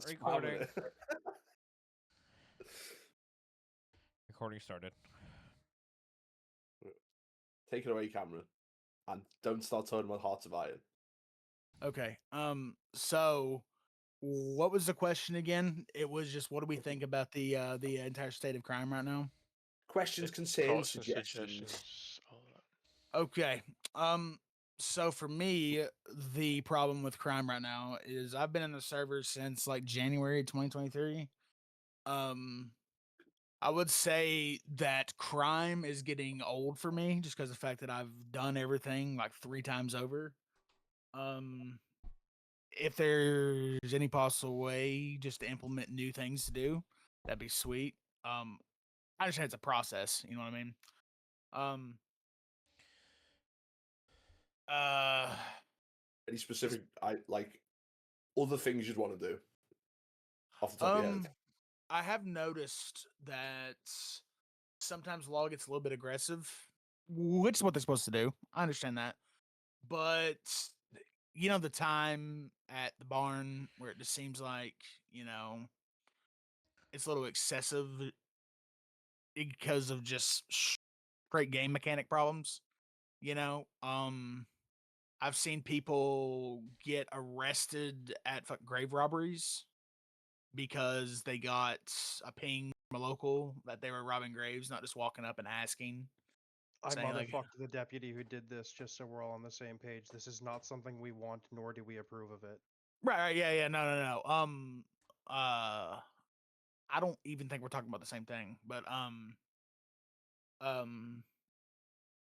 Recording. Recording started. Take it away, Cameron, and don't start talking about Hearts of Iron. Okay. So what was the question again? It was just, what do we think about the entire state of crime right now? Questions, concerns, suggestions. All that. Okay. So for me, the problem with crime right now is I've been in the server since like January 2023. I would say that crime is getting old for me just because of the fact that I've done everything like 3 times over. If there's any possible way just to implement new things to do, that'd be sweet. I understand it's a process, you know what I mean? Any specific, other things you'd want to do off the top of your head? I have noticed that sometimes law gets a little bit aggressive, which is what they're supposed to do. I understand that. But, you know, the time at the barn where it just seems like, you know, it's a little excessive because of just straight game mechanic problems, you know? I've seen people get arrested at grave robberies because they got a ping from a local that they were robbing graves, not just walking up and asking. I saying, like, motherfucked the deputy who did this, just so we're all on the same page. This is not something we want, nor do we approve of it. Right, yeah, no. I don't even think we're talking about the same thing, but I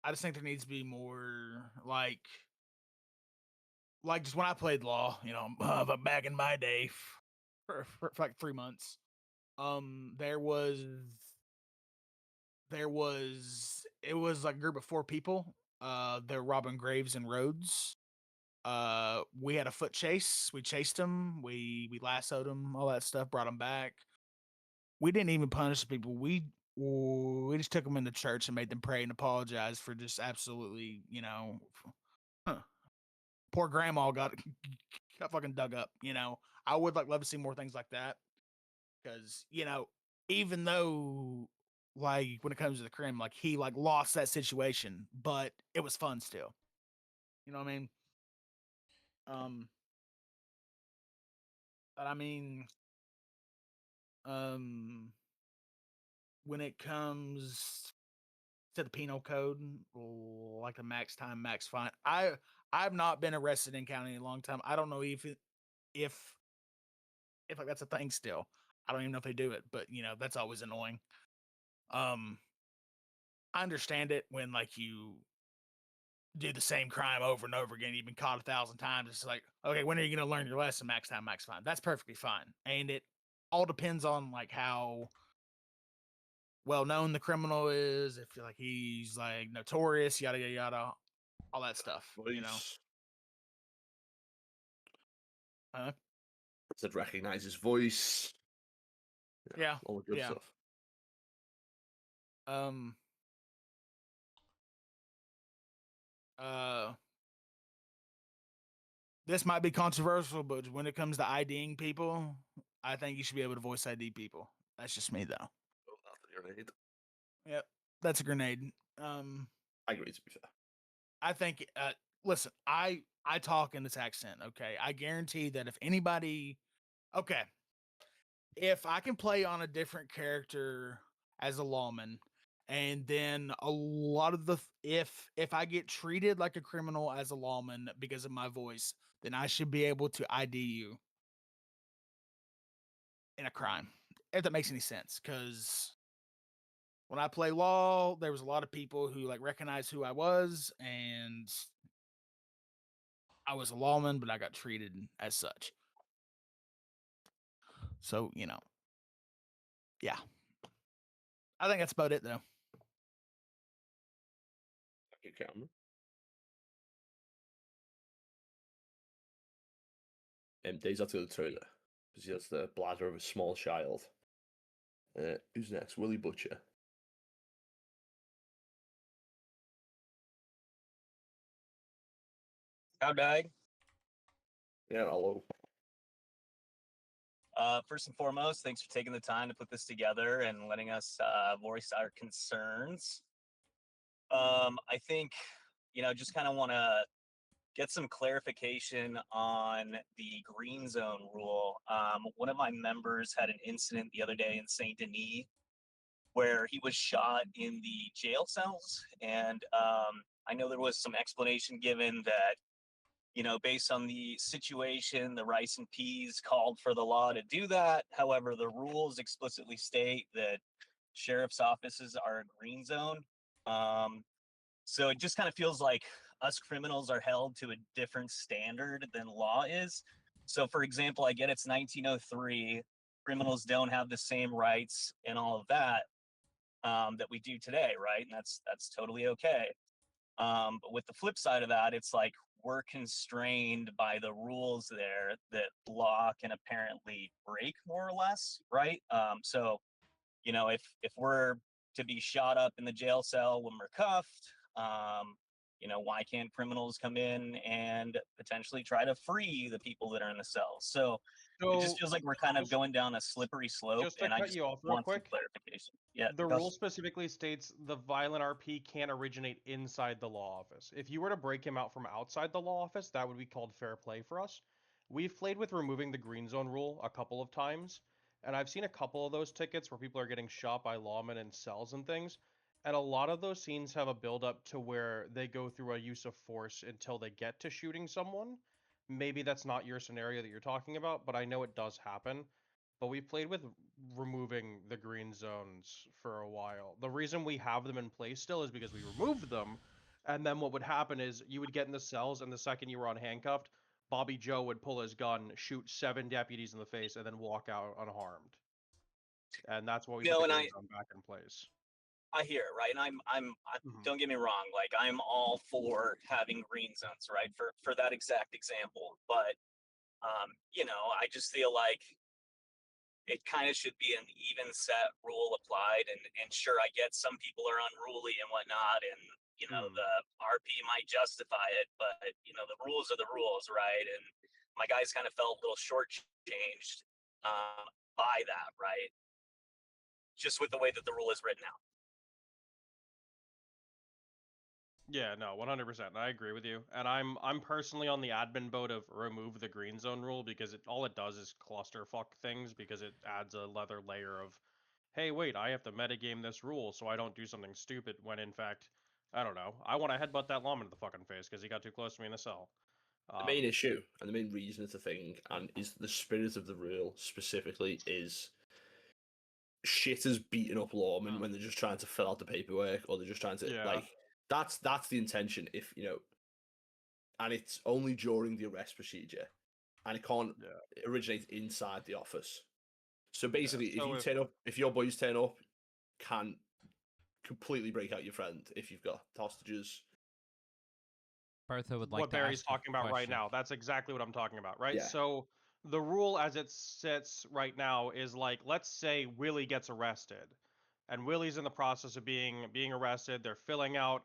just think there needs to be more like just when I played law, you know, but back in my day for like 3 months, there was it was like a group of 4 people. They're robbing graves and roads. We had a foot chase. We chased them. We lassoed them, all that stuff. Brought them back. We didn't even punish the people. We just took them into church and made them pray and apologize for just absolutely, you know, poor grandma got fucking dug up. You know, I would love to see more things like that because, you know, even though like when it comes to the crime, like he lost that situation, but it was fun still. You know what I mean? But I mean, when it comes to the penal code, like the max time, max fine, I've not been arrested in county in a long time. I don't know if like that's a thing still. I don't even know if they do it, but you know, that's always annoying. I understand it when like you do the same crime over and over again. You've been caught 1,000 times. It's like, okay, when are you going to learn your lesson? Max time, max fine. That's perfectly fine. And it all depends on like how well known the criminal is. If like he's like notorious, yada, yada, yada, all that stuff, you know? Said recognize his voice. Yeah. All the good stuff. This might be controversial, but when it comes to IDing people, I think you should be able to voice ID people. That's just me, though. Oh, that's a grenade. Yep, that's a grenade. I agree, to be fair. I think, listen, I talk in this accent, okay? I guarantee that if anybody, okay, if I can play on a different character as a lawman, and then a lot of the if I get treated like a criminal as a lawman because of my voice, then I should be able to ID you in a crime, if that makes any sense. Because when I play law, there was a lot of people who like recognized who I was, and I was a lawman, but I got treated as such. So, you know, yeah. I think that's about it, though. Thank you, Cameron. Dave's have to go to the toilet because he has the bladder of a small child. Who's next? Willie Butcher. I'm dying. Yeah, hello. First and foremost, thanks for taking the time to put this together and letting us voice our concerns. I think, just kind of want to get some clarification on the green zone rule. One of my members had an incident the other day in Saint Denis where he was shot in the jail cells, and I know there was some explanation given that, based on the situation, the rice and peas called for the law to do that. However, the rules explicitly state that sheriff's offices are a green zone. So it just kind of feels like us criminals are held to a different standard than law is. So, for example, I get it's 1903. Criminals don't have the same rights and all of that that we do today, right? And that's totally okay. But with the flip side of that, it's like we're constrained by the rules there that law can apparently break more or less, right? So, if we're to be shot up in the jail cell when we're cuffed, why can't criminals come in and potentially try to free the people that are in the cells? So it just feels like we're kind of going down a slippery slope, just to and I cut just you off real want some quick, clarification. Yeah, the go. rule specifically states the violent RP can't originate inside the law office. If you were to break him out from outside the law office, that would be called fair play for us. We've played with removing the green zone rule a couple of times, and I've seen a couple of those tickets where people are getting shot by lawmen in cells and things. And a lot of those scenes have a build up to where they go through a use of force until they get to shooting someone. Maybe that's not your scenario that you're talking about, but I know it does happen. But we played with removing the green zones for a while. The reason we have them in place still is because we removed them, and then what would happen is you would get in the cells, and the second you were unhandcuffed, Bobby Joe would pull his gun, shoot 7 deputies in the face, and then walk out unharmed. And that's why we put the green zone back in place. I hear it, right? And don't get me wrong, like I'm all for having green zones, right? For that exact example. But I just feel like it kind of should be an even set rule applied. And sure, I get some people are unruly and whatnot, and the RP might justify it, but the rules are the rules, right? And my guys kind of felt a little shortchanged by that, right? Just with the way that the rule is written out. Yeah, no, 100%. I agree with you. And I'm personally on the admin boat of remove the green zone rule because all it does is clusterfuck things because it adds another layer of, hey, wait, I have to metagame this rule so I don't do something stupid when in fact, I don't know, I want to headbutt that lawman in the fucking face because he got too close to me in the cell. The main issue and the main reason it's a thing and is the spirit of the rule specifically is shitters beating up lawmen when they're just trying to fill out the paperwork or they're just trying to like that's the intention. If and it's only during the arrest procedure, and it can't originate inside the office. So basically, if you turn up, if your boys turn up, can completely break out your friend if you've got hostages. Bertha would like what to Barry's ask talking about right question. now. That's exactly what I'm talking about, right? Yeah. So the rule as it sits right now is like, let's say Willie gets arrested, and Willie's in the process of being arrested. They're filling out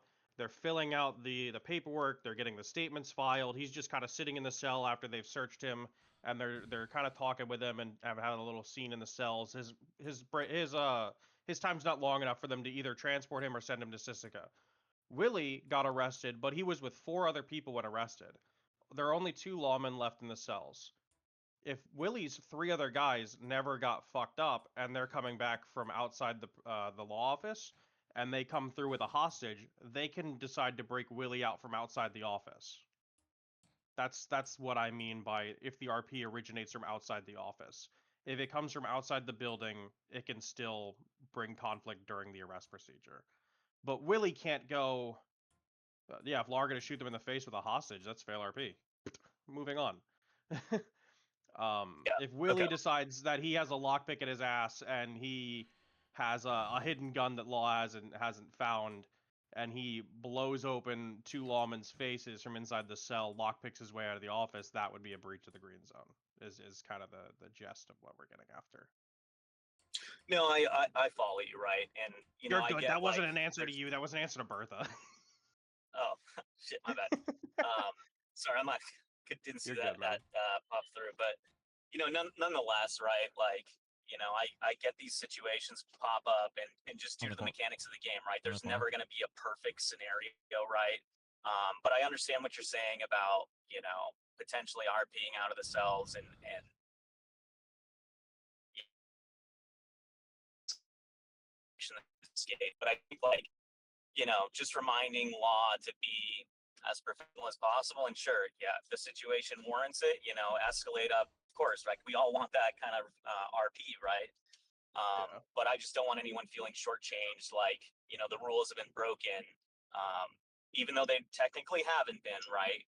the paperwork. They're getting the statements filed. He's just kind of sitting in the cell after they've searched him, and they're kind of talking with him and having a little scene in the cells. His time's not long enough for them to either transport him or send him to Sisika. Willie got arrested, but he was with 4 other people when arrested. There are only 2 lawmen left in the cells. If Willie's 3 other guys never got fucked up and they're coming back from outside the law office and they come through with a hostage, they can decide to break Willie out from outside the office. That's what I mean by if the RP originates from outside the office. If it comes from outside the building, it can still bring conflict during the arrest procedure. But Willie can't go. If Law are going to shoot them in the face with a hostage, that's fail RP. Moving on. If Willie decides that he has a lockpick in his ass and he has a hidden gun that Law hasn't found, and he blows open 2 lawmen's faces from inside the cell, lockpicks his way out of the office, that would be a breach of the green zone. Is kind of the gist of what we're getting after. No, I follow you, right? And You're good. I get, that wasn't like, an answer to you. That was an answer to Bertha. Oh shit, my bad. Sorry, didn't see You're that good, man. pop through, but Nonetheless, right? Like, I get these situations pop up, and just due to the mechanics of the game, right? There's never going to be a perfect scenario, right? But I understand what you're saying about, potentially RPing out of the cells and escape. But I think, like, just reminding law to be as professional as possible. And sure, yeah, if the situation warrants it, escalate up. Of course, like we all want that kind of RP, right? But I just don't want anyone feeling shortchanged, like, the rules have been broken, even though they technically haven't been, right?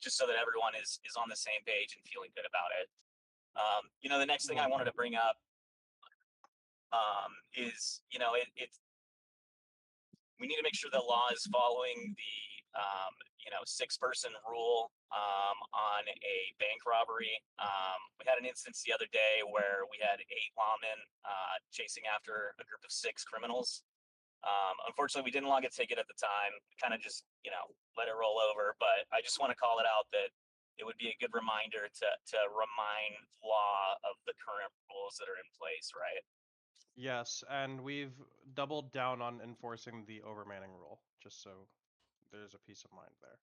Just so that everyone is on the same page and feeling good about it. The next thing I wanted to bring up is, we need to make sure that law is following the 6-person rule on a bank robbery. We had an instance the other day where we had 8 lawmen chasing after a group of 6 criminals. Unfortunately, we didn't log a ticket at the time. Kind of just let it roll over. But I just want to call it out that it would be a good reminder to remind law of the current rules that are in place, right? Yes, and we've doubled down on enforcing the overmanning rule, just so there's a peace of mind there.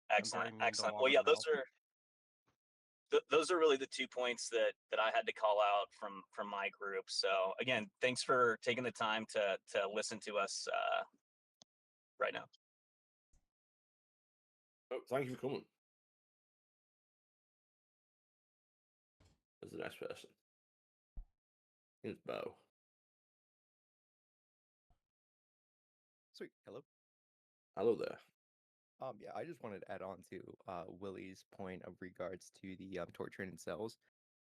Excellent. Well, yeah, those are really the 2 points that I had to call out from my group. So again, thanks for taking the time to listen to us right now. Oh, thank you for coming. As the next person. Here's Bo. Sweet. Hello. Hello there. Yeah, I just wanted to add on to Willie's point of regards to the torturing in cells.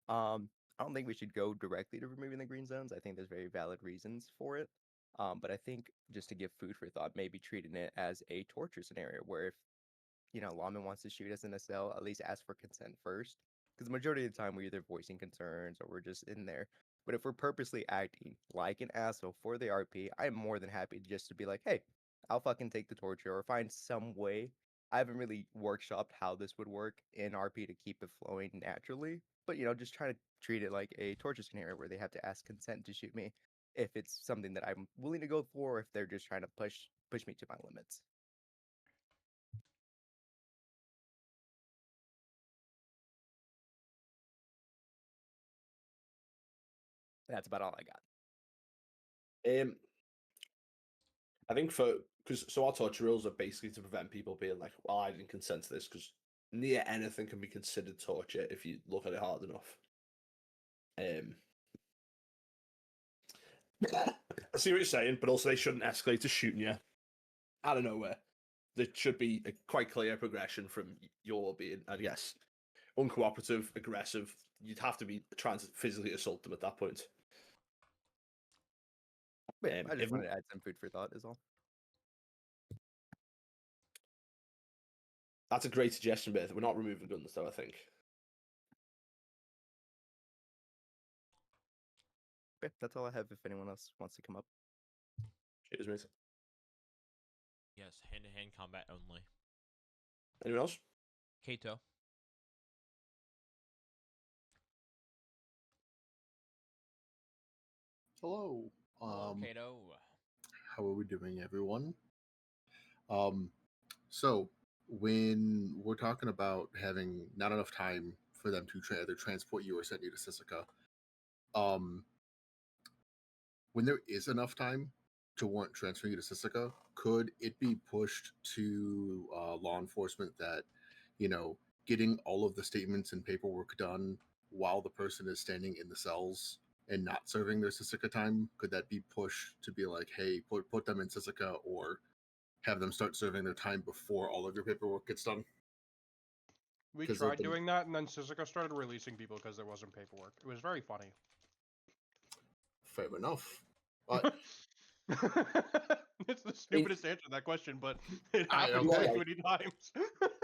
I don't think we should go directly to removing the green zones. I think there's very valid reasons for it. But I think just to give food for thought, maybe treating it as a torture scenario where if lawman wants to shoot us in a cell, at least ask for consent first. Because the majority of the time we're either voicing concerns or we're just in there. But if we're purposely acting like an asshole for the RP, I'm more than happy just to be like, hey, I'll fucking take the torture or find some way. I haven't really workshopped how this would work in RP to keep it flowing naturally. But just trying to treat it like a torture scenario where they have to ask consent to shoot me if it's something that I'm willing to go for, or if they're just trying to push me to my limits. That's about all I got. I think because our torture rules are basically to prevent people being like, well, I didn't consent to this, because near anything can be considered torture if you look at it hard enough. I see what you're saying, but also they shouldn't escalate to shooting you out of nowhere. There should be a quite clear progression from your being, I guess, uncooperative, aggressive. You'd have to be trying to physically assault them at that point. I just wanted to add some food for thought is all. That's a great suggestion, Beth. We're not removing guns, though, I think. Okay, that's all I have if anyone else wants to come up. Cheers, mate. Yes, hand-to-hand combat only. Anyone else? Kato. Hello. Hello, Kato. How are we doing, everyone? So when we're talking about having not enough time for them to either transport you or send you to Sisika, when there is enough time to warrant transferring you to Sisika, could it be pushed to law enforcement that, getting all of the statements and paperwork done while the person is standing in the cells and not serving their Sisika time, could that be pushed to be like, hey, put them in Sisika, or have them start serving their time before all of your paperwork gets done? We tried doing that, and then Sisika started releasing people because there wasn't paperwork. It was very funny. Fair enough. But it's the stupidest answer to that question, but it I happened don't way know. too many times.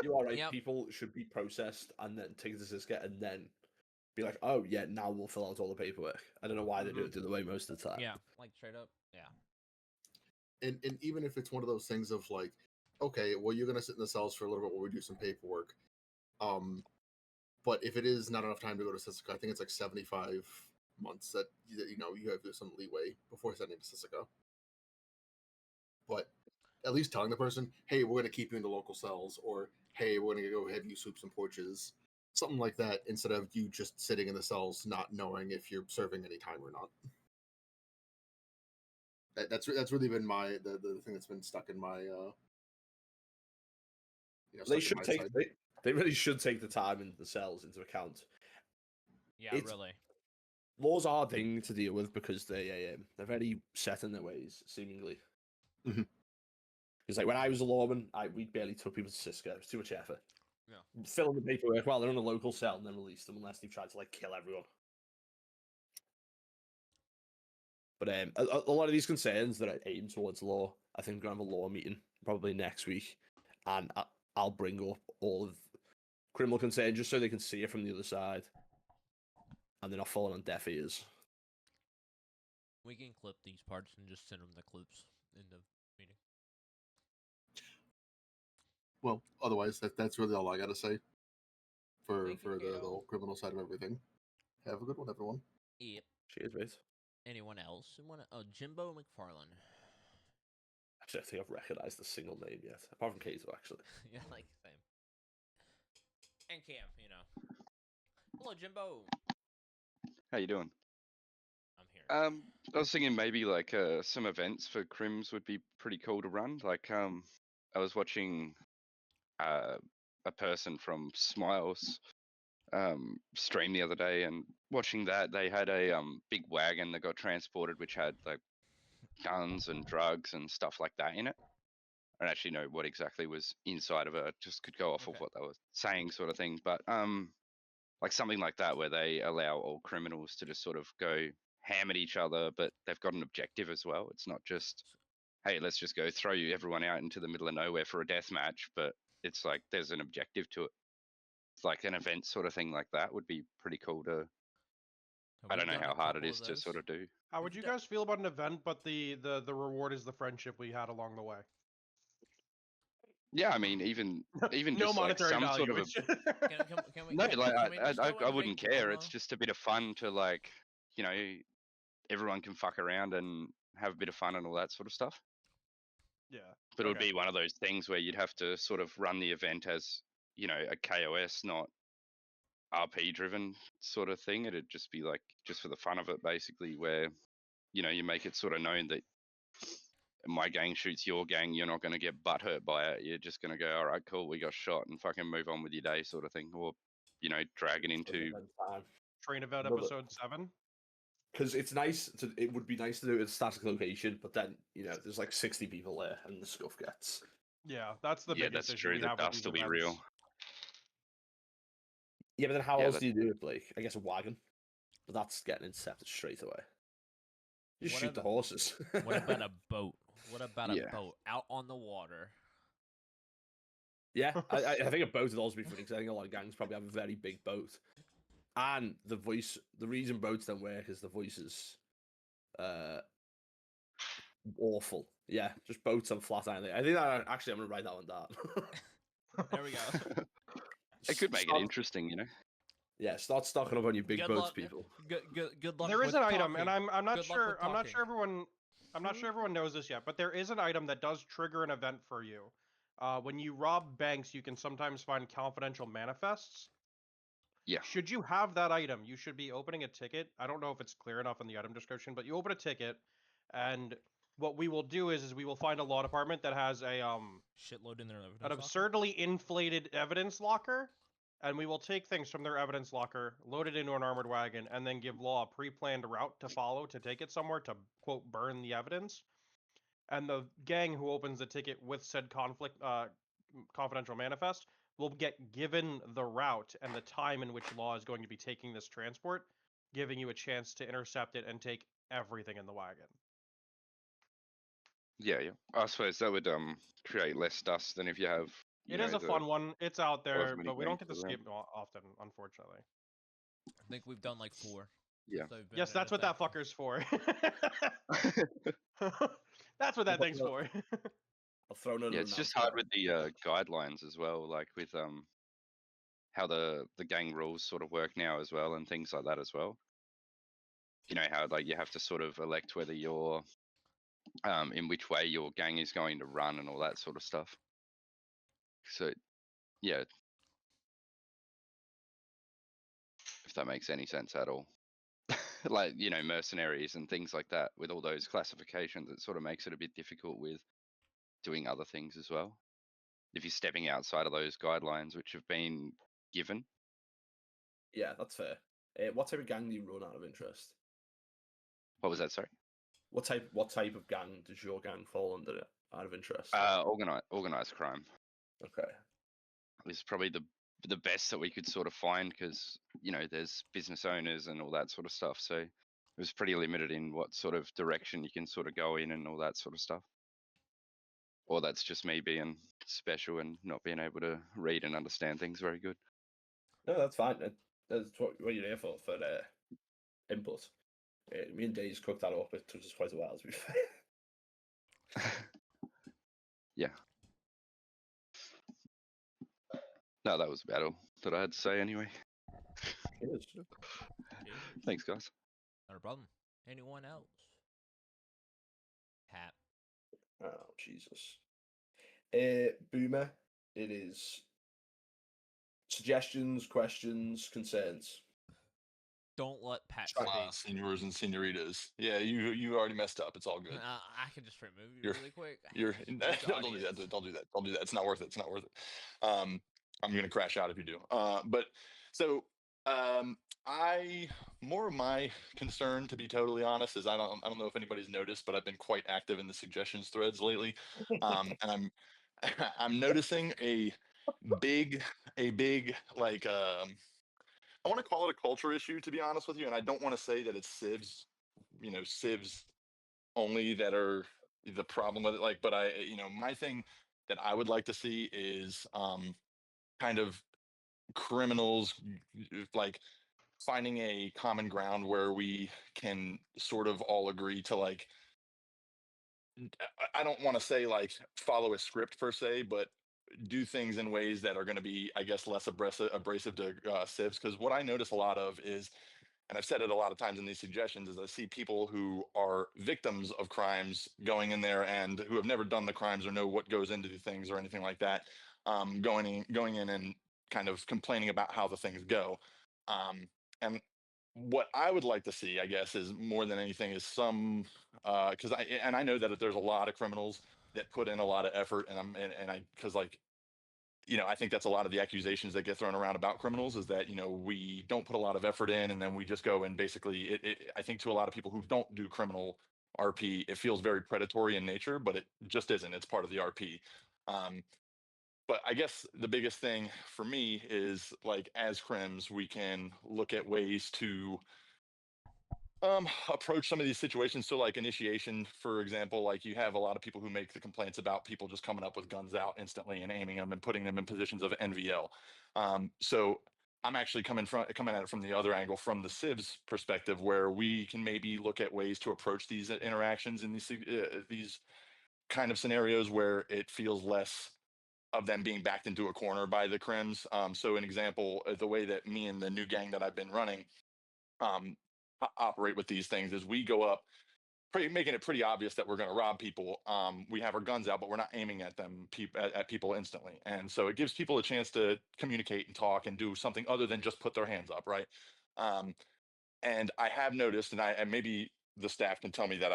You are right. Yep. People should be processed and then taken to Siska and then be like, oh, yeah, now we'll fill out all the paperwork. I don't know why they do it the other way most of the time. Yeah, like straight up. Yeah. And even if it's one of those things of like, okay, well, you're gonna sit in the cells for a little bit while we do some paperwork. But if it is not enough time to go to Sisika, I think it's like 75 months that you have some leeway before sending to Sisika. But at least telling the person, hey, we're going to keep you in the local cells, or hey, we're going to go have you sweep some porches, something like that, instead of you just sitting in the cells not knowing if you're serving any time or not. That's really been the thing that's been stuck in my they should take they really should take the time in the cells into account. Yeah, really. Law's a hard thing to deal with because they're very set in their ways, seemingly. Mm-hmm. Because like when I was a lawman, we barely took people to Cisco. It was too much effort. Yeah. Fill in the paperwork while they're in a local cell and then release them unless they've tried to like kill everyone. But a lot of these concerns that are aimed towards law, I think we're going to have a law meeting probably next week, and I'll bring up all of criminal concerns just so they can see it from the other side, and they're not falling on deaf ears. We can clip these parts and just send them the clips in the meeting. Well, otherwise, that's really all I got to say for Thank you, the whole criminal side of everything. Have a good one, everyone. Yep. Cheers, mate. Anyone else? Jimbo McFarlane. Actually, I think I've recognised the single name yet, apart from Kato, actually. Yeah, like same. And Cam, Hello, Jimbo. How you doing? I'm here. I was thinking maybe like some events for crims would be pretty cool to run. Like I was watching a person from Smiles stream the other day, and watching that they had a big wagon that got transported which had like guns and drugs and stuff like that in it. I don't actually know what exactly was inside of it. Just could go off of what they were saying, sort of thing. But like something like that where they allow all criminals to just sort of go ham at each other, but they've got an objective as well. It's not just, hey, let's just go throw everyone out into the middle of nowhere for a death match, but it's like there's an objective to it. It's like an event sort of thing like that would be pretty cool to. I don't know how hard it is to sort of do. How would you guys feel about an event, but the reward is the friendship we had along the way? Yeah, I mean, even no just like monetary some value. sort of Can we no, like I invite wouldn't care. Grandma? It's just a bit of fun to like, everyone can fuck around and have a bit of fun and all that sort of stuff. Yeah. But it would be one of those things where you'd have to sort of run the event as, a KOS, not RP driven sort of thing. It'd just be like just for the fun of it, basically, where you make it sort of known that my gang shoots your gang, you're not going to get butthurt by it. You're just going to go, all right, cool, we got shot, and fucking move on with your day, sort of thing. Or drag it into Train event episode 7. Because it would be nice to do it at a static location, but then there's like 60 people there, and the scuff gets. Yeah, that's the biggest that's issue true. we The have with dust these will be events. real. Yeah, but then how else do you do it, Blake? I guess a wagon, but that's getting intercepted straight away. You shoot the horses. What about a boat? What about a boat out on the water? Yeah, I think a boat would also be funny because I think a lot of gangs probably have a very big boat. And the reason boats don't work is the voice is awful. Yeah, just boats on flat island. I think that I'm going to write that one down. There we go. It could make it interesting, Yeah, start stocking up on your big Good boats, luck. people. Good luck. There is with an item, talking. and I'm not Good luck sure. with I'm not talking. sure everyone. I'm not sure everyone knows this yet, but there is an item that does trigger an event for you. When you rob banks, you can sometimes find confidential manifests. Yeah. Should you have that item, you should be opening a ticket. I don't know if it's clear enough in the item description, but you open a ticket, and what we will do is we will find a law department that has a shitload in their evidence an locker? absurdly inflated evidence locker, and we will take things from their evidence locker, load it into an armored wagon, and then give law a pre-planned route to follow to take it somewhere to quote burn the evidence. And the gang who opens the ticket with said confidential manifest will get given the route and the time in which law is going to be taking this transport, giving you a chance to intercept it and take everything in the wagon. Yeah. I suppose that would create less dust than if you have. It is a fun one. It's out there, but we don't get to gangsters skip often, unfortunately. I think we've done like 4. Yeah. Yes, that's what that fucker's for. That's what that thing's for. I'll throw another. Yeah, it's just hard with the guidelines as well. Like with how the gang rules sort of work now as well, and things like that as well. You know how like you have to sort of elect whether you're in which way your gang is going to run and all that sort of stuff. So yeah, if that makes any sense at all. Like, you know, mercenaries and things like that, with all those classifications, it sort of makes it a bit difficult with doing other things as well. If you're stepping outside of those guidelines which have been given. Yeah, that's fair. What type of gang do you run out of interest? What was that, sorry? What type of gang does your gang fall under out of interest? Organized crime. Okay. Is probably the best that we could sort of find, because, you know, there's business owners and all that sort of stuff. So it was pretty limited in what sort of direction you can sort of go in and all that sort of stuff. Or that's just me being special and not being able to read and understand things very good. No, that's fine. That's what you're here for input. Me and Days cooked that up. It took us quite a while, to be fair. Yeah. No, that was about all that I had to say anyway. Cheers. Thanks, guys. Not a problem. Anyone else? Hap. Oh, Jesus. Boomer, it is suggestions, questions, concerns. Don't let Pat speak. Senors and senoritas. Yeah, you already messed up. It's all good. I can just remove you really quick. No, don't do that. Don't do that. Don't do that. It's not worth it. It's not worth it. I'm gonna crash out if you do. But so more of my concern, to be totally honest, is I don't know if anybody's noticed, but I've been quite active in the suggestions threads lately, and I'm noticing a big like I want to call it a culture issue, to be honest with you, and I don't want to say that it's civs, civs only that are the problem with it. Like, but my thing that I would like to see is kind of criminals like finding a common ground where we can sort of all agree to, like, I don't want to say like follow a script per se, but do things in ways that are going to be, I guess, less abrasive to civs. Because what I notice a lot of is, and I've said it a lot of times in these suggestions, is I see people who are victims of crimes going in there and who have never done the crimes or know what goes into the things or anything like that, going in and kind of complaining about how the things go. And what I would like to see, I guess, is more than anything is some, because I know that there's a lot of criminals that put in a lot of effort, because like, I think that's a lot of the accusations that get thrown around about criminals, is that, we don't put a lot of effort in, and then we just go and basically, I think to a lot of people who don't do criminal RP, it feels very predatory in nature, but it just isn't. It's part of the RP. But I guess the biggest thing for me is, like, as crims, we can look at ways to approach some of these situations. So like initiation, for example, like you have a lot of people who make the complaints about people just coming up with guns out instantly and aiming them and putting them in positions of NVL. So I'm actually coming at it from the other angle, from the civs perspective, where we can maybe look at ways to approach these interactions in these kind of scenarios where it feels less of them being backed into a corner by the crims. So an example, the way that me and the new gang that I've been running operate with these things is we go up making it pretty obvious that we're going to rob people. We have our guns out, but we're not aiming at them at people instantly, and so it gives people a chance to communicate and talk and do something other than just put their hands up, right? And I have noticed, and maybe the staff can tell me that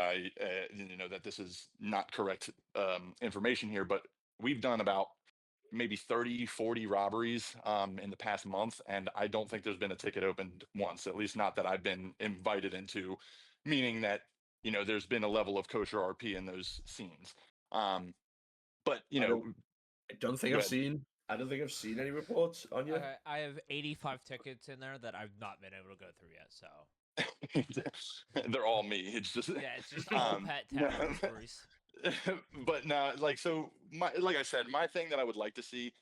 that this is not correct information here, but we've done about maybe 30-40 robberies in the past month, and I don't think there's been a ticket opened once, at least not that I've been invited into, meaning that there's been a level of kosher RP in those scenes. But I don't think I've seen any reports on you. I have 85 tickets in there that I've not been able to go through yet, so they're all me. It's just it's just all Pat Towers. But no, like I said, my thing that I would like to see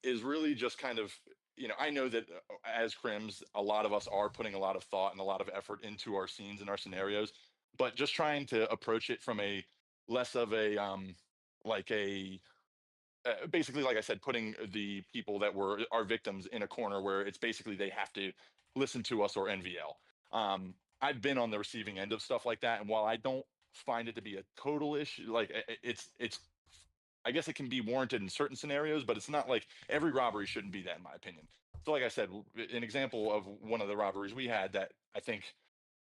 is really just kind of, I know that as crims, a lot of us are putting a lot of thought and a lot of effort into our scenes and our scenarios, but just trying to approach it from a less of a basically, like I said, putting the people that were our victims in a corner where it's basically they have to listen to us or NVL. I've been on the receiving end of stuff like that, and while I don't find it to be a total issue, like it's I guess it can be warranted in certain scenarios, but it's not like every robbery shouldn't be that, in my opinion. So, like I said, an example of one of the robberies we had that I think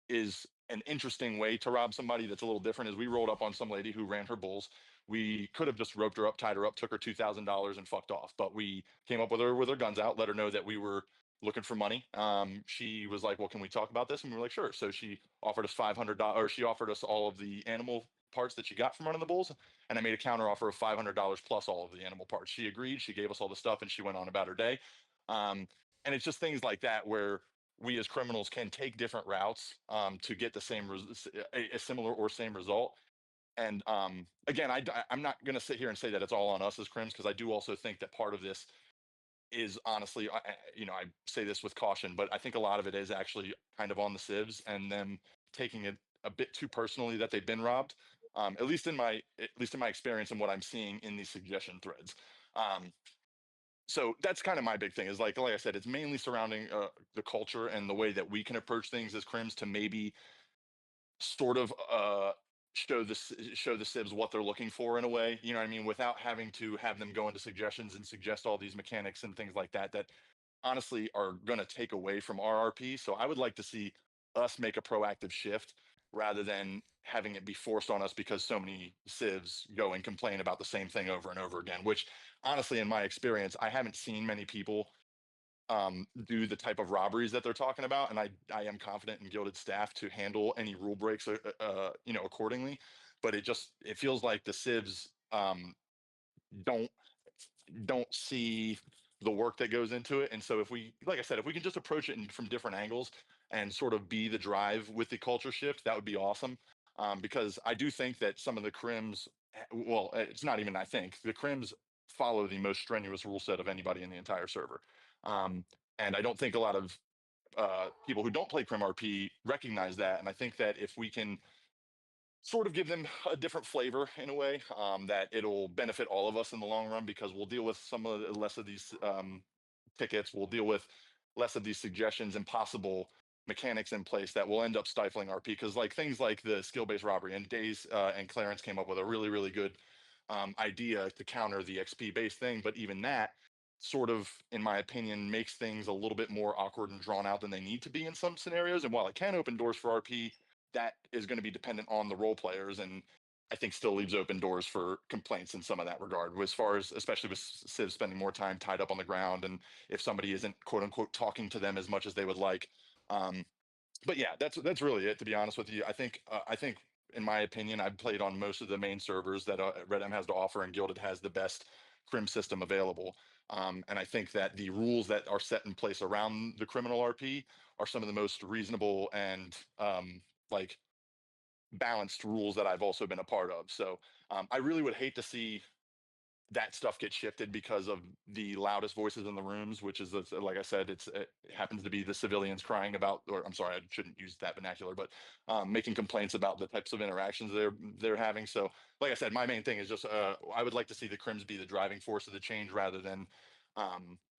is an interesting way to rob somebody that's a little different is we rolled up on some lady who ran her bulls. We could have just roped her up, tied her up, took her $2,000 and fucked off. But we came up with her guns out, let her know that we were looking for money. She was like, "Well, can we talk about this?" And we were like, "Sure." So she offered us $500, or she offered us all of the animal parts that she got from running the bulls, and I made a counter offer of $500 plus all of the animal parts. She agreed. She gave us all the stuff, and she went on about her day. And it's just things like that where we as criminals can take different routes to get the same a similar or same result. And again, I'm not going to sit here and say that it's all on us as crims, because I do also think that part of this is honestly, I say this with caution, but I think a lot of it is actually kind of on the civs and them taking it a bit too personally that they've been robbed. At least in my experience and what I'm seeing in these suggestion threads. So that's kind of my big thing is like I said, it's mainly surrounding the culture and the way that we can approach things as crims to maybe sort of show the civs what they're looking for in a way, you know what I mean, without having to have them go into suggestions and suggest all these mechanics and things like that that honestly are going to take away from RRP. So I would like to see us make a proactive shift rather than having it be forced on us because so many civs go and complain about the same thing over and over again, which honestly, in my experience, I haven't seen many people do the type of robberies that they're talking about, and I am confident in Gilded staff to handle any rule breaks, accordingly. But it feels like the civs don't see the work that goes into it, and so if we, like I said, if we can just approach it from different angles and sort of be the drive with the culture shift, that would be awesome. Because I do think that some of the crims, well, it's not even I think the crims follow the most strenuous rule set of anybody in the entire server. And I don't think a lot of people who don't play Crim RP recognize that. And I think that if we can sort of give them a different flavor in a way, that it'll benefit all of us in the long run, because we'll deal with less of these tickets. We'll deal with less of these suggestions and possible mechanics in place that will end up stifling RP. Because like things like the skill-based robbery, and Days and Clarence came up with a really, really good idea to counter the XP based thing. But even that sort of, in my opinion, makes things a little bit more awkward and drawn out than they need to be in some scenarios. And while it can open doors for RP, that is going to be dependent on the role players, and I think still leaves open doors for complaints in some of that regard, as far as especially with Civ spending more time tied up on the ground, and if somebody isn't quote unquote talking to them as much as they would like. But yeah, that's really it, to be honest with you. I think in my opinion, I've played on most of the main servers that Red M has to offer, and Gilded has the best crim system available. And I think that the rules that are set in place around the criminal RP are some of the most reasonable and like balanced rules that I've also been a part of. So I really would hate to see that stuff get shifted because of the loudest voices in the rooms, which is, like I said, it happens to be the civilians crying about, or I'm sorry, I shouldn't use that vernacular, but making complaints about the types of interactions they're having. So, like I said, my main thing is just I would like to see the crims be the driving force of the change rather than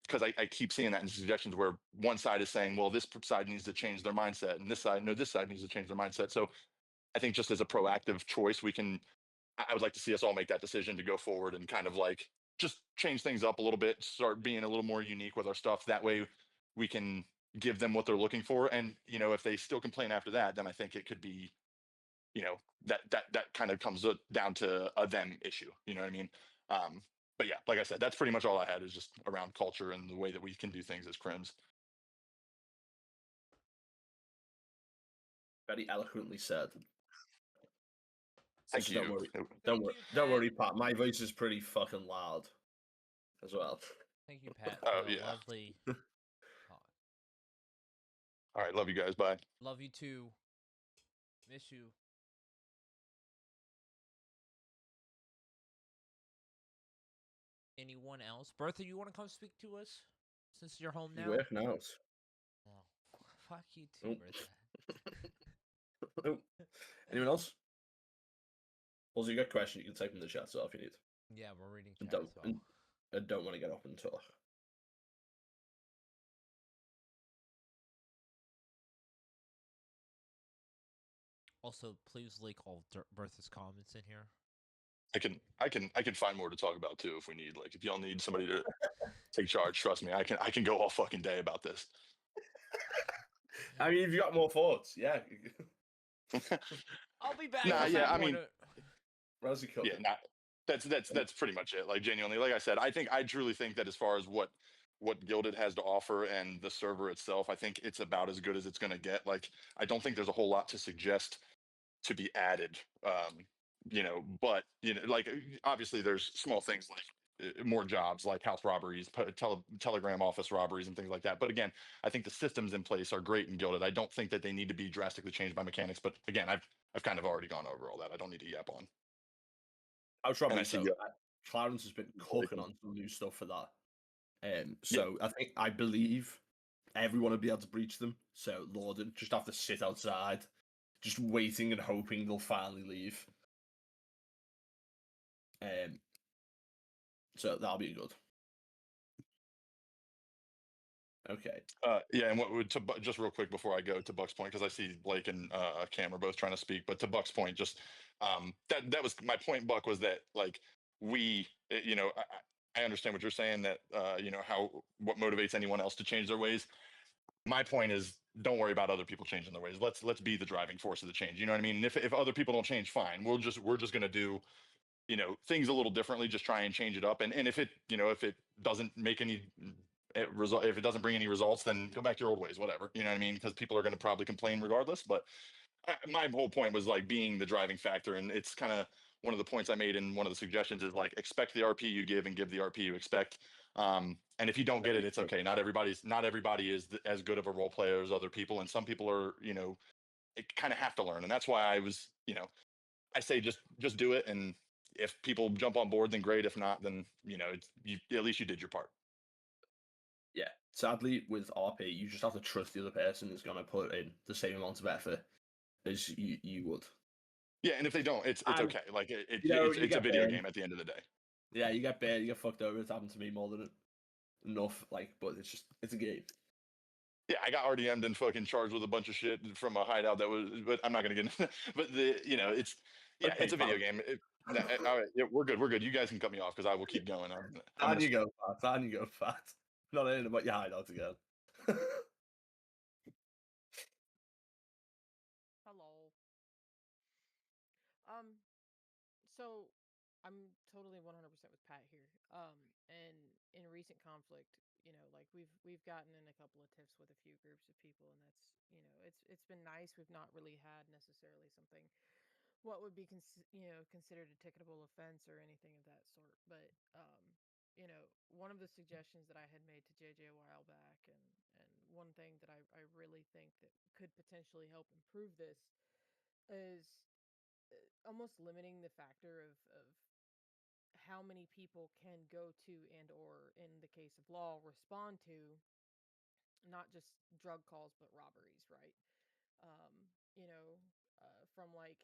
because I keep seeing that in suggestions where one side is saying, well, this side needs to change their mindset, and this side needs to change their mindset. So I think just as a proactive choice, I would like to see us all make that decision to go forward and kind of like just change things up a little bit, start being a little more unique with our stuff. That way we can give them what they're looking for. And, if they still complain after that, then I think it could be, that kind of comes down to a them issue. You know what I mean? But yeah, like I said, that's pretty much all I had, is just around culture and the way that we can do things as crims. Very eloquently said. Thank you. Don't worry, Pat. My voice is pretty fucking loud as well. Thank you, Pat, Oh, for the yeah. lovely talk. All right, love you guys. Bye. Love you too. Miss you. Anyone else? Bertha, you want to come speak to us since you're home now? You're working out. Oh, fuck you too, Bertha. Anyone else? Also, you got a question, you can type in the chat so if you need. Yeah, we're reading and chat don't as well. and don't want to get up and talk. Also, please leak all Bertha's comments in here. I can find more to talk about too if we need. Like if y'all need somebody to take charge, trust me, I can go all fucking day about this. I mean, if you got more thoughts, yeah. I'll be back. Nah, at yeah, some I point. mean, Rosie yeah, cooking. nah, that's pretty much it. Like genuinely, like I said, I truly think that as far as what Gilded has to offer and the server itself, I think it's about as good as it's going to get. Like I don't think there's a whole lot to suggest to be added. But like obviously there's small things like more jobs like house robberies, telegram office robberies, and things like that. But again, I think the systems in place are great in Gilded. I don't think that they need to be drastically changed by mechanics. But again, I've kind of already gone over all that. I don't need to yap on. House And I robberies, see though, you. Clarence has been Really cooking on some new stuff for that. Yeah. So I believe everyone will be able to breach them. So Lorden just have to sit outside, just waiting and hoping they'll finally leave. So that'll be good. Okay. Yeah, and what would just real quick before I go to Buck's point, because I see Blake and Cam are both trying to speak, but to Buck's point, just that was my point. Buck was that like I understand what you're saying, that what motivates anyone else to change their ways. My point is, don't worry about other people changing their ways. Let's be the driving force of the change. You know what I mean? And if other people don't change, fine. We're just gonna do things a little differently, just try and change it up. And if it doesn't make any result, if it doesn't bring any results, then go back to your old ways, whatever. You know what I mean? Because people are going to probably complain regardless. But my whole point was like being the driving factor, and it's kind of one of the points I made in one of the suggestions is like expect the RP you give and give the RP you expect. And if you don't get it, it's okay. Not everybody is as good of a role player as other people, and some people are kind of have to learn. And that's why I say just do it, and if people jump on board, then great. If not, then at least you did your part. Yeah. Sadly, with RP, you just have to trust the other person is going to put in the same amount of effort as you would. Yeah, and if they don't, it's okay. Like you it's a get video burned. game at the end of the day. Yeah, you get burned, you get fucked over. It's happened to me more than enough. Like, but it's a game. Yeah, I got RDM'd and fucking charged with a bunch of shit from a hideout that was, but I'm not gonna get into. But it's a video game. All right, yeah, we're good. You guys can cut me off because I will keep going. And you go fat. And you go fat. Not anything about your hideout again. Hello. So I'm totally 100% with Pat here. And in recent conflict, like we've gotten in a couple of tiffs with a few groups of people, and that's it's been nice. We've not really had necessarily something what would be considered a ticketable offense or anything of that sort. But one of the suggestions that I had made to JJ a while back, and one thing that I really think that could potentially help improve this is almost limiting the factor of how many people can go to and or in the case of law respond to not just drug calls but robberies, right? um you know from like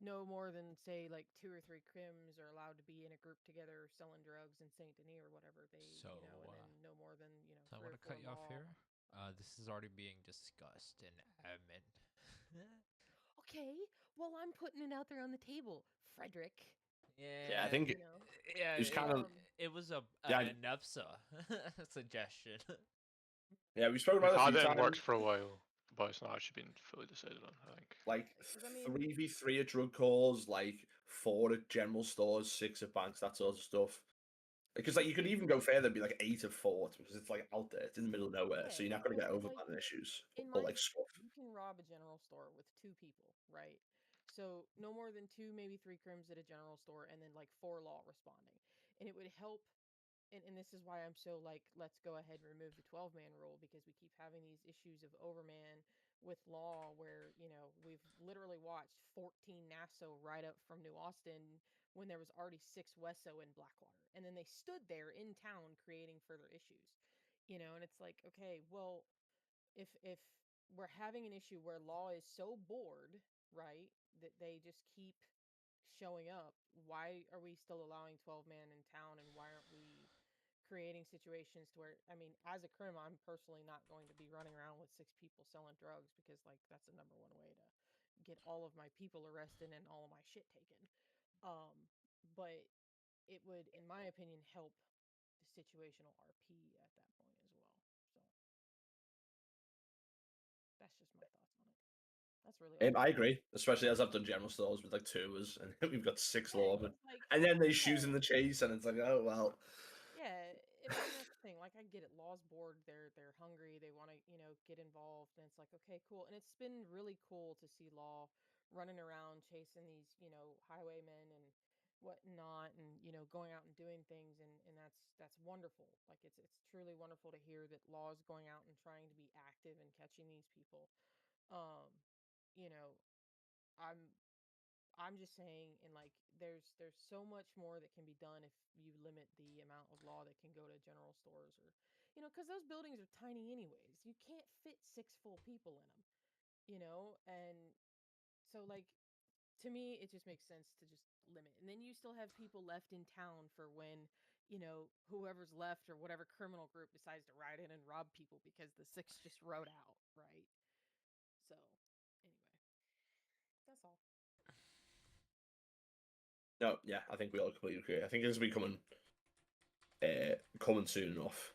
no more than say like 2 or 3 crims are allowed to be in a group together selling drugs in Saint Denis or whatever they So, and then no more than So I 3 want or to 4 cut you off law. here. This is already being discussed in admin. Okay, well, I'm putting it out there on the table, Frederick. Yeah, I think yeah, it's kind of it was an ENUFSA suggestion. Yeah, we've spoken We've about it a had few it in times. works for a while, but it's not actually been fully decided on, I think. Like 'Cause, I mean- 3v3 at drug calls, like 4 at general stores, 6 at banks, that sort of stuff. Because like you could even go further and be like 8 at fort because it's like out there, it's in the middle of nowhere, so you're Yeah, not going to well, get like, overplanning issues in or my like stuff. you can rob a general store with 2 people, right? So no more than 2, maybe 3 crims at a general store, and then like 4 law responding, and it would help. And this is why I'm so like, let's go ahead and remove the 12-man rule, because we keep having these issues of overman with law where we've literally watched 14 NASO right up from New Austin when there was already 6 WESO in Blackwater, and then they stood there in town creating further issues. And it's like, okay, well, if we're having an issue where law is so bored, right, that they just keep showing up, why are we still allowing 12 man in town, and why aren't we creating situations to where, I mean, as a crim, I'm personally not going to be running around with 6 people selling drugs, because like that's the number one way to get all of my people arrested and all of my shit taken. But it would, in my opinion, help the situational RP at that point as well. So that's just my thoughts on it. That's really all. I agree, especially as I've done general stores with like 2 of us, and we've got 6 Yeah, lawmen, it's like, and then they shoot yeah, in the chase, and it's like, oh well. yeah, and that's the thing. Like, I get it. Law's bored. They're hungry. They want to, get involved. And it's like, okay, cool. And it's been really cool to see Law running around chasing these, highwaymen and whatnot, and going out and doing things, and that's wonderful. Like, it's truly wonderful to hear that Law is going out and trying to be active and catching these people. Um, you know, I'm I'm just saying, and like, there's so much more that can be done if you limit the amount of law that can go to general stores, or because those buildings are tiny anyways. You can't fit 6 full people in them, and so, like, to me, it just makes sense to just limit. And then you still have people left in town for when whoever's left, or whatever criminal group decides to ride in and rob people because the 6 just rode out, right? So anyway, that's all. No, yeah, I think we all completely agree. I think it's becoming coming soon enough.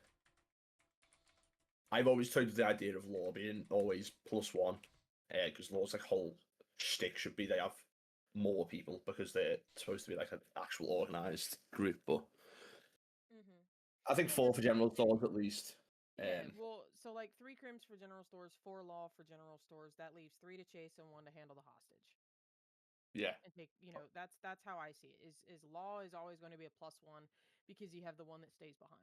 I've always told the idea of law being always +1, because law's like whole shtick should be they have more people because they're supposed to be like an actual organized group. But Mm-hmm. I think Yeah, 4 that's for what I'm general saying. stores at least. Yeah, well, so like 3 crims for general stores, 4 law for general stores. That leaves 3 to chase and 1 to handle the hostage. Yeah. And take, that's how I see it. Is law is always going to be a +1 because you have the one that stays behind.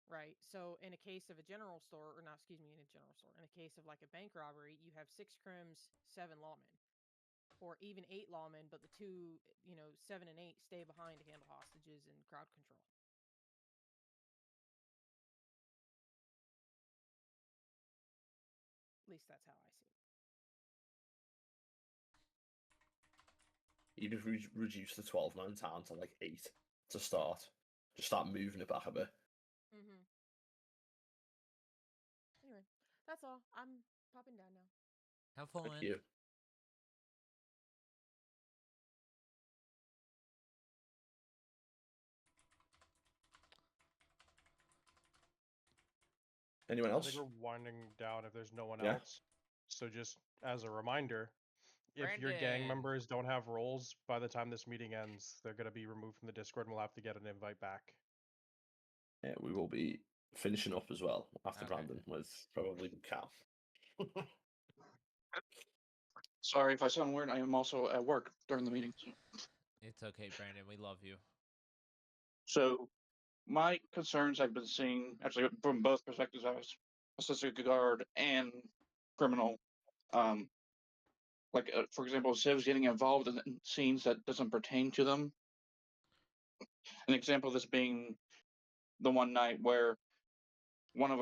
Right. So in a case of a general store, or not, excuse me, in a general store, in a case of like a bank robbery, you have 6 crims, 7 lawmen, or even 8 lawmen, but the 2, 7 and 8 stay behind to handle hostages and crowd control. At least that's how I see it. Even if we reduce the 12-man town to like 8 to start, just start moving it back a bit. Mm-hmm. Anyway, that's all. I'm popping down now. Have fun. Thank you. Anyone I else? think we're winding down if there's no one Yeah. else. So just as a reminder, if your gang Brandon. members don't have roles by the time this meeting ends, they're going to be removed from the Discord and we'll have to get an invite back. Yeah, we will be finishing up as well after Okay. Brandon with probably Cal. Sorry if I sound weird. I am also at work during the meeting. It's okay, Brandon. We love you. So my concerns I've been seeing actually from both perspectives as a security guard and criminal. Like for example, civs getting involved in scenes that doesn't pertain to them. An example of this being the one night where one of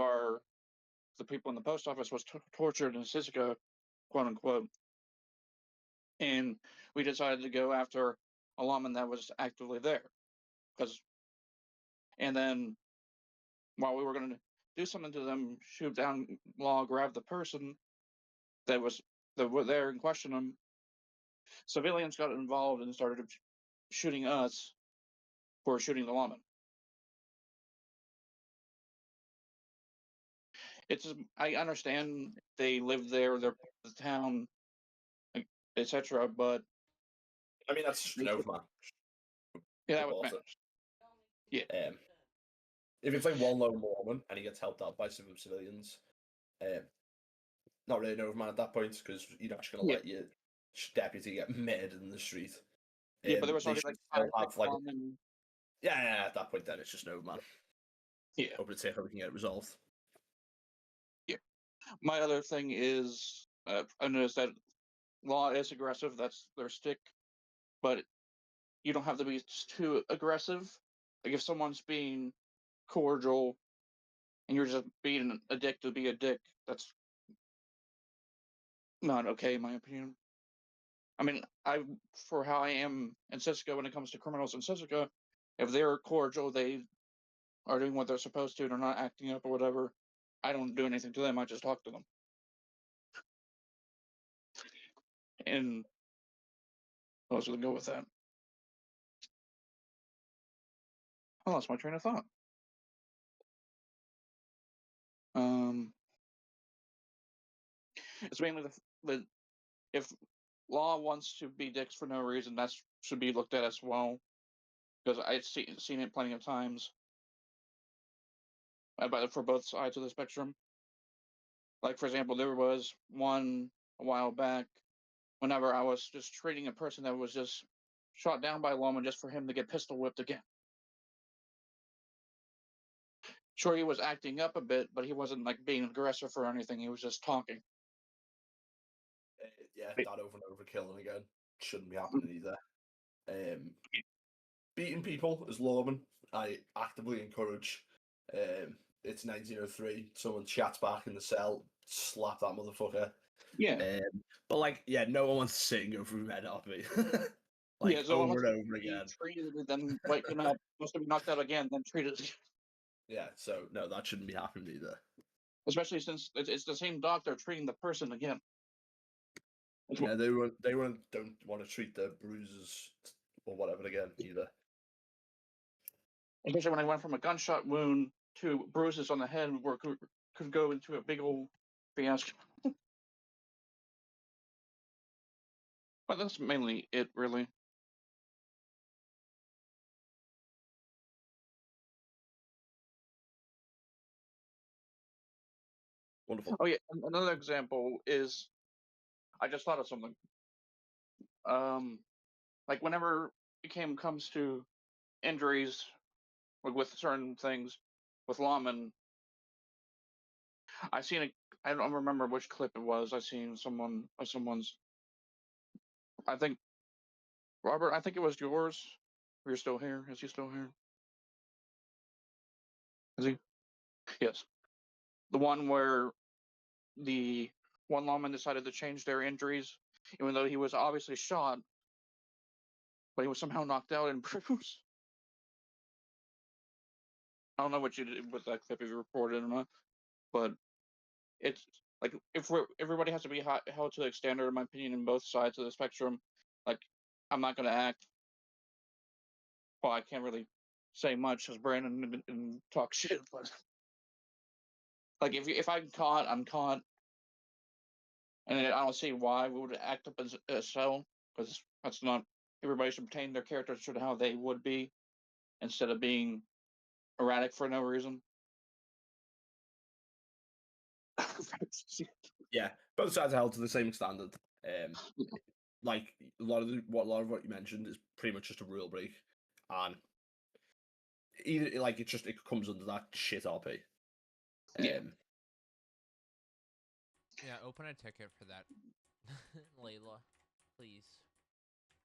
the people in the post office was tortured in Sisika, quote unquote, and we decided to go after a lawman that was actively there, and then while we were going to do something to them, shoot down law, grab the person that were there and question them, civilians got involved and started shooting us for shooting the lawman. I understand they live there, they're part of the town, etc. But I mean, that's just an overman. yeah, that was meant. Yeah. If it's like one lone Mormon and he gets helped out by some civilians, not really an overman at that point because you're not just going to let your deputy get murdered in the street. Yeah, but there was they already should like still have like and... yeah, at that point then it's just an overman. Yeah. Hoping to see if we can get it resolved. Yeah. My other thing is I noticed that law is aggressive. That's their stick, but you don't have to be too aggressive. Like if someone's being cordial and you're just being a dick to be a dick, that's not okay in my opinion. I mean, for how I am in Cisco when it comes to criminals in Cisco, if they're cordial, they are doing what they're supposed to, they're not acting up or whatever, I don't do anything to them. I just talk to them. And I was going to go with that. I lost my train of thought. It's mainly the if law wants to be dicks for no reason, that should be looked at as well. Because I've seen it plenty of times. For both sides of the spectrum. Like, for example, there was one a while back whenever I was just treating a person that was just shot down by a lawman just for him to get pistol whipped again. Sure, he was acting up a bit, but he wasn't like being aggressive or anything. He was just talking. Yeah, that over and over killing again shouldn't be happening either. Beating people as lawmen, I actively encourage. It's 1903. Someone chats back in the cell, slap that motherfucker. Yeah. But like, yeah, no one wants to sit and go through red me. Like, yeah, so over and over again. Treated, then waking up, must have been knocked out again, then treated. Yeah, so no, that shouldn't be happening either. Especially since it's the same doctor treating the person again. Yeah, they don't want to treat the bruises or whatever again either. Especially when I went from a gunshot wound to bruises on the head, where could go into a big old fiasco. But that's mainly it, really. Wonderful. Oh yeah, another example is I just thought of something. Like whenever it comes to injuries with certain things with lawmen, I don't remember which clip it was. I seen someone's. I think Robert. I think it was yours. You're still here. Is he still here? Is he? Yes. The one where the one lawman decided to change their injuries, even though he was obviously shot, but he was somehow knocked out and bruised. I don't know what you did with that clip, if you reported or not, but it's like if everybody has to be held to the standard, in my opinion, in both sides of the spectrum. Like, I'm not going to act. Well, I can't really say much as Brandon and talk shit, but like if I'm caught, I'm caught, and I don't see why we would act up as so, because that's not. Everybody should retain their characters to how they would be, instead of being erratic for no reason. Yeah, both sides are held to the same standard. Like a lot of what you mentioned is pretty much just a rule break, and either like it comes under that shit RP. Yeah. Yeah, open a ticket for that, Layla, please.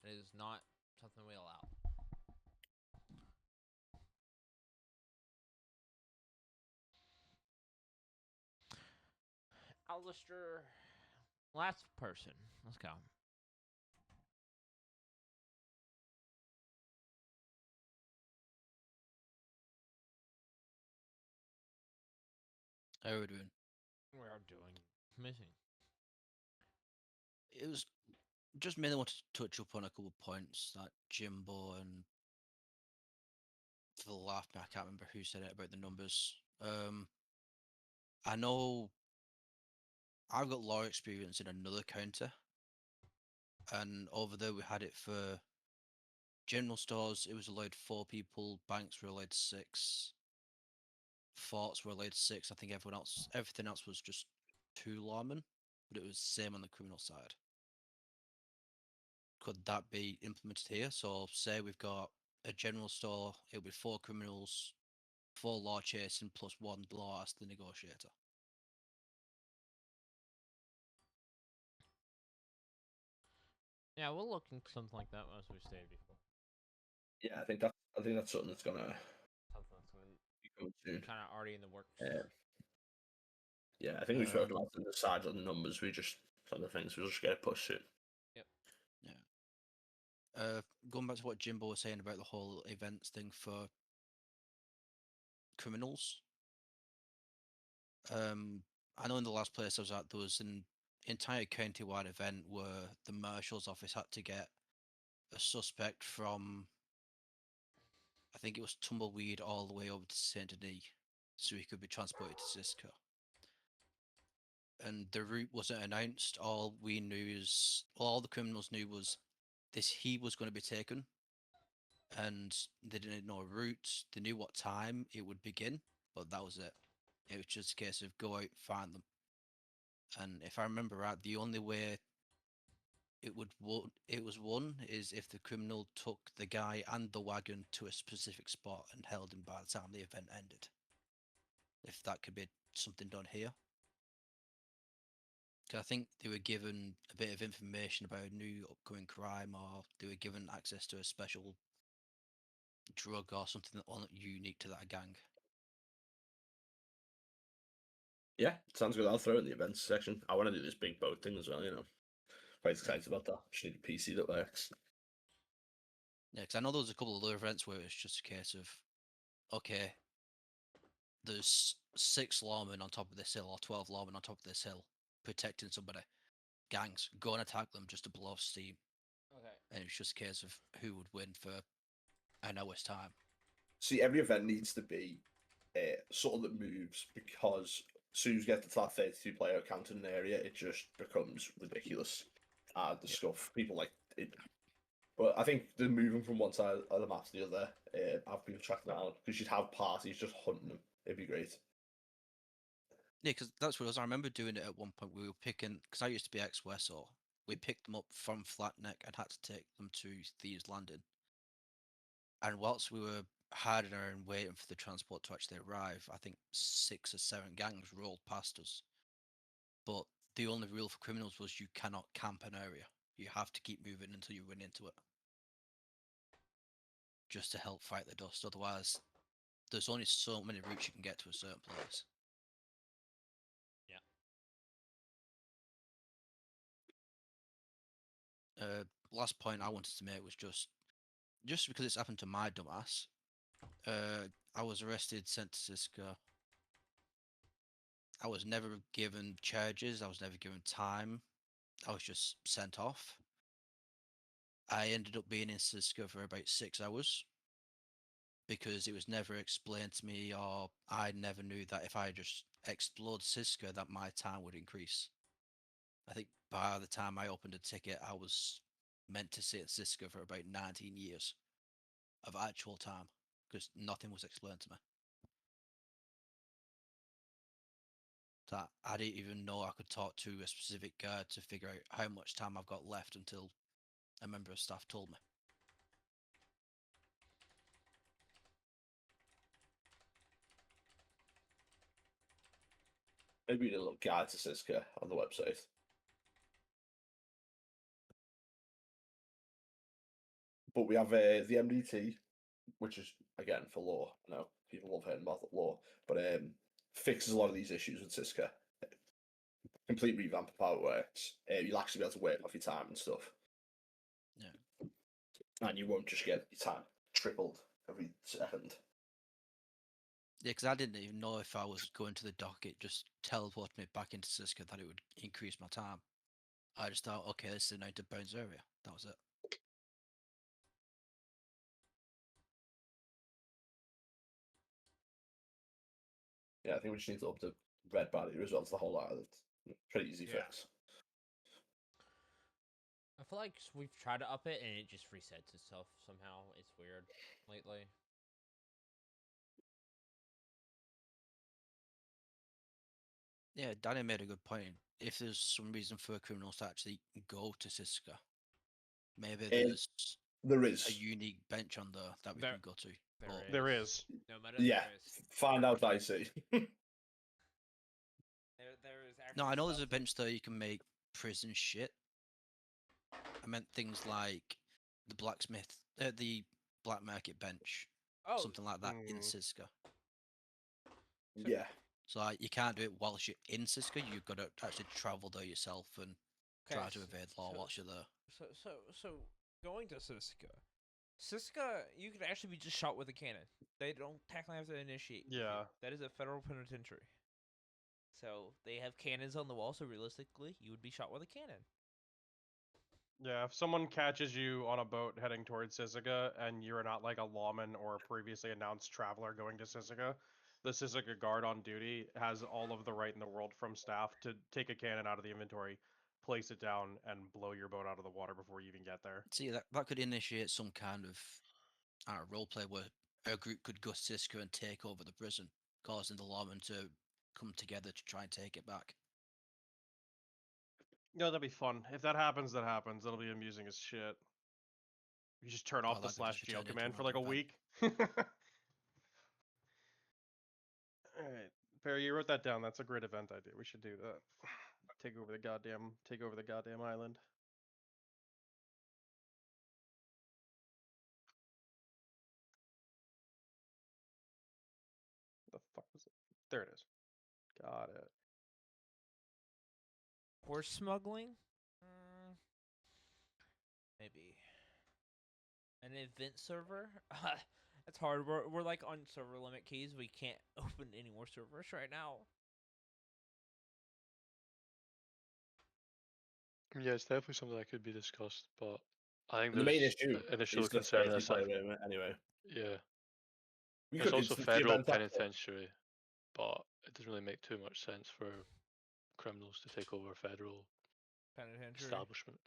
It is not something we allow. Alistair, last person. Let's go. How are we doing? We are doing amazing. It was just mainly wanted to touch up on a couple of points that Jimbo and for the laugh, I can't remember who said it about the numbers. I know I've got law experience in another county, and over there we had it for general stores. It was allowed 4 people. Banks were allowed 6. Forts were allowed 6. I think everything else was just 2 lawmen, but it was the same on the criminal side. Could that be implemented here? So say we've got a general store, it'll be 4 criminals, 4 law chasing plus 1 law as the negotiator. Yeah, we'll look into something like that as we stated before. Yeah, I think that's something that's gonna become soon. Kind of already in the works. Yeah, I think we've spoken about the sides of the numbers. We just some of the things we just get pushed to. Yep. Going back to what Jimbo was saying about the whole events thing for criminals. I know in the last place I was at, there was an entire county-wide event where the marshal's office had to get a suspect from, I think it was Tumbleweed, all the way over to Saint Denis, so he could be transported to Cisco. And the route wasn't announced. All we knew is, all the criminals knew was he was going to be taken, and they didn't know a route. They knew what time it would begin, but that was it. It was just a case of go out, find them. And if I remember right, the only way it was won is if the criminal took the guy and the wagon to a specific spot and held him by the time the event ended. If that could be something done here. 'Cause I think they were given a bit of information about a new upcoming crime, or they were given access to a special drug or something unique to that gang. Yeah, sounds good. I'll throw it in the events section. I want to do this big boat thing as well, you know. Quite excited about that. Just need a PC that works. Yeah, because I know there was a couple of other events where it's just a case of, okay, there's 6 lawmen on top of this hill or 12 lawmen on top of this hill protecting somebody. Gangs, go and attack them just to blow off steam. Okay. And it's just a case of who would win for an hour's time. See, every event needs to be sort of that moves, because as soon as you get to that 32 player count in an area, it just becomes ridiculous. The stuff people like it. But I think the moving from one side of the map to the other, have people tracking down, because you'd have parties just hunting them. It'd be great. Yeah, because that's what it was. I remember doing it at one point. We were picking, because I used to be ex-Wesso. We picked them up from Flatneck and had to take them to Thieves Landing. And whilst we were hiding around waiting for the transport to actually arrive, I think 6 or 7 gangs rolled past us. But the only rule for criminals was you cannot camp an area. You have to keep moving until you run into it. Just to help fight the dust. Otherwise, there's only so many routes you can get to a certain place. Last point I wanted to make was just because it's happened to my dumbass. I was arrested, sent to Cisco. I was never given charges. I was never given time. I was just sent off. I ended up being in Cisco for about 6 hours because it was never explained to me, or I never knew that if I just explored Cisco, that my time would increase. I think by the time I opened a ticket, I was meant to sit at Cisco for about 19 years of actual time because nothing was explained to me. So I didn't even know I could talk to a specific guard to figure out how much time I've got left until a member of staff told me. Maybe we need a little guide to Cisco on the website. But we have the MDT, which is, again, for law. I know people love hearing about law, but fixes a lot of these issues with Cisco. Complete revamp of how it works. You'll actually be able to work off your time and stuff. Yeah. And you won't just get your time tripled every second. Yeah, because I didn't even know if I was going to the docket, just teleport me back into Cisco, that it would increase my time. I just thought, okay, this is an out of bounds area. That was it. Yeah, I think we just need to up the red barrier as well to the whole island. Pretty easy fix. I feel like we've tried to up it and it just resets itself somehow. It's weird lately. Yeah, Danny made a good point. If there's some reason for criminals to actually go to Cisco, maybe there's there is a unique bench on there that we can go to. There is. No matter yeah, find out, Dicey. There is No, I know there's a bench there you can make prison shit. I meant things like the blacksmith, the black market bench, something like that in Cisco. Yeah. So you can't do it whilst you're in Cisco. You've got to actually travel there yourself and try to evade law whilst you're there. So going to Siska. Siska, you could actually be just shot with a cannon. They don't technically have to initiate. with you. Yeah. That is a federal penitentiary. So they have cannons on the wall, so realistically, you would be shot with a cannon. Yeah, if someone catches you on a boat heading towards Sisika and you're not like a lawman or a previously announced traveler going to Sisika, the Sisika guard on duty has all of the right in the world from staff to take a cannon out of the inventory, place it down, and blow your boat out of the water before you even get there. See, that could initiate some kind of role play where a group could go to Cisco and take over the prison, causing the lawmen to come together to try and take it back. Yeah, that'd be fun. If that happens, that happens. That'll be amusing as shit. You just turn off the that could just /jail turn into command an for like a event. week. Alright. Perry, you wrote that down. That's a great event idea. We should do that. Take over the goddamn island. The fuck was it? There it is. Got it. Horse smuggling? Maybe. An event server? That's hard. We're like on server limit keys. We can't open any more servers right now. Yeah, it's definitely something that could be discussed, but I think And the main there's issue initial is the concern 30 is player that limit anyway. yeah, We it's could also it's the federal event after. penitentiary, but it doesn't really make too much sense for criminals to take over a federal Penitentiary. establishment.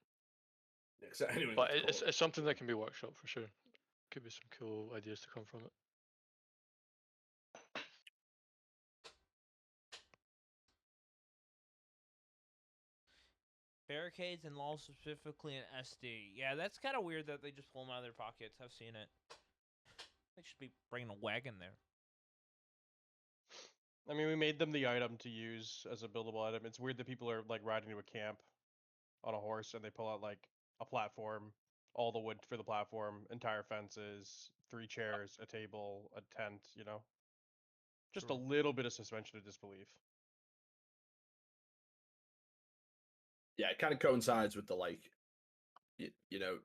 Yeah, 'cause anyone But gets caught. it's something that can be workshopped for sure. Could be some cool ideas to come from it. Barricades and laws specifically in SD. Yeah, that's kind of weird that they just pull them out of their pockets. I've seen it. They should be bringing a wagon there. I mean, we made them the item to use as a buildable item. It's weird that people are like riding to a camp on a horse and they pull out like a platform, all the wood for the platform, entire fences, 3 chairs, a table, a tent, you know? Just a True. little bit of suspension of disbelief. Yeah, it kind of coincides with the like, you know,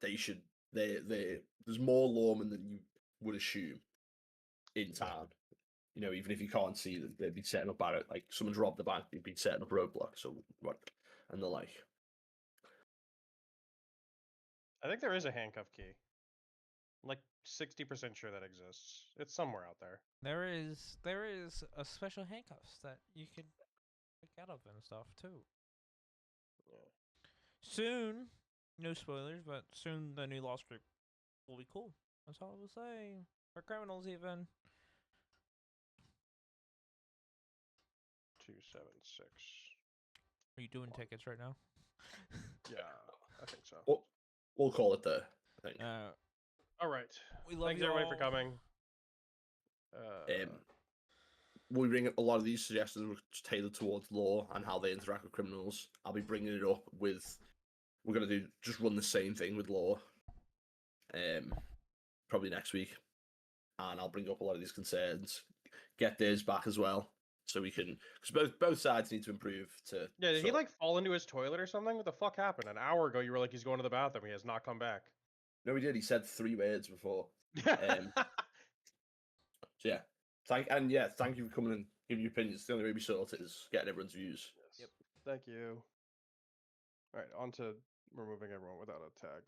they should there's more lawmen than you would assume in town. You know, even if you can't see them, they'd be setting up barrier. Like someone's robbed the bank, they'd be setting up roadblocks or what, and the like. I think there is a handcuff key. I'm like 60% sure that exists. It's somewhere out there. There is a special handcuffs that you can pick out of and stuff too. Yeah. Soon, no spoilers, but soon the new law script will be cool. That's all I will say. For criminals, even. 276. Are you doing tickets right now? Yeah, I think so. We'll call it there. I think. All right. We love Thanks you everybody all. for coming. We bring a lot of these suggestions were tailored towards law and how they interact with criminals. I'll be bringing it up with. We're gonna just run the same thing with law. Probably next week, and I'll bring up a lot of these concerns. Get theirs back as well, so we can because both sides need to improve. Yeah, did he sort- like fall into his toilet or something? What the fuck happened? An hour ago, you were like, he's going to the bathroom. He has not come back. No, he did. He said 3 words before. So yeah, thank you for coming and giving your opinions. The only way we sort it is getting everyone's views. Yes. Thank you. All right, on to removing everyone without a tag.